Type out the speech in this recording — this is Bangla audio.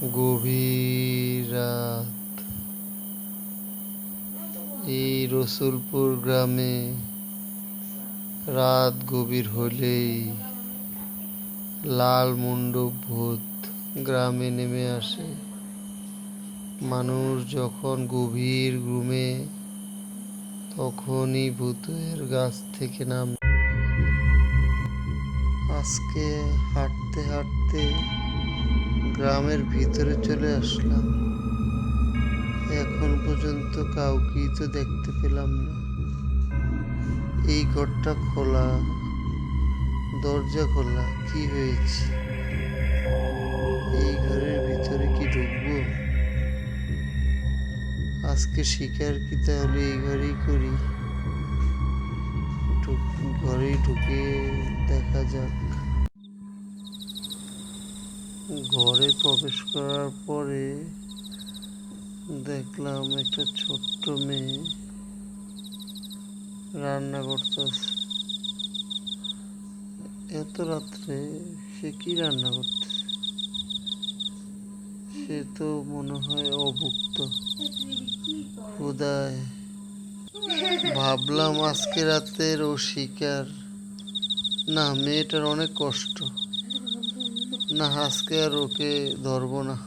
গভীর রাত, এই রসুলপুর গ্রামে রাত গভীর হলেই লাল মণ্ডপ ভূত গ্রামে নেমে আসে। মানুষ যখন গভীর ঘুমে, তখনই ভূতের গাছ থেকে নামে। আজকে হাঁটতে হাঁটতে গ্রামের ভিতরে চলে আসলাম। এখন পর্যন্ত কাউকেই তো দেখতে পেলাম না। এই ঘরটা খোলা, দরজা খোলা, কি হয়েছে? এই ঘরের ভিতরে কি ঢুকবো? আজকে শিকার কি তাহলে এই ঘরেই করি? ঘরেই ঢুকে দেখা যাক। ঘরে প্রবেশ করার পরে দেখলাম একটা ছোট্ট মেয়ে রান্না করতেছে। এত রাত্রে সে কি রান্না করতেছে? সে তো মনে হয় অভুক্ত, ক্ষুধায়। ভাবলাম আজকে রাতের ও শিকার। না, মেয়েটার অনেক কষ্ট। না, আজকে আর ওকে ধরবো না।